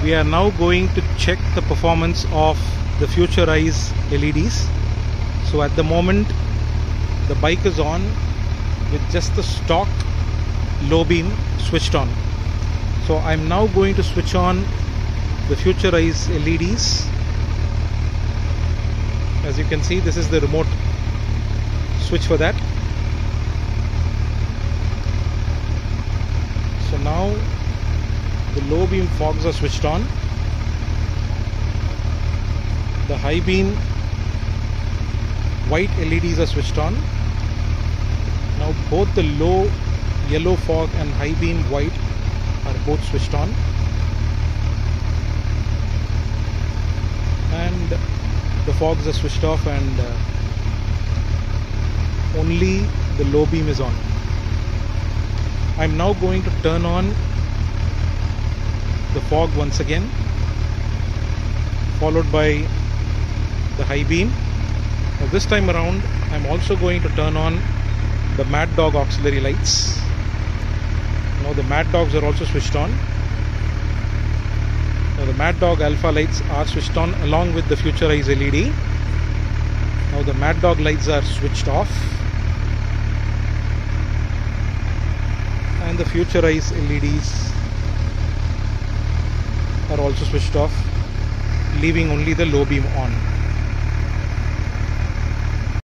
We are now going to check the performance of the FutureEyes LEDs. So at the moment the bike is on with just the stock low beam switched on. So I'm now going to switch on the FutureEyes LEDs. As you can see, this is the remote switch for that. So now the low beam fogs are switched on. The high beam white LEDs are switched on. Now both the low yellow fog and high beam white are both switched on. And the fogs are switched off and only the low beam is on. I'm now going to turn on the fog once again, followed by the high beam. Now this time around I'm also going to turn on the Mad Dog auxiliary lights. Now the Mad Dogs are also switched on. Now the Mad Dog alpha lights are switched on along with the FutureEyes LED. Now the Mad Dog lights are switched off and the FutureEyes LEDs are also switched off, leaving only the low beam on.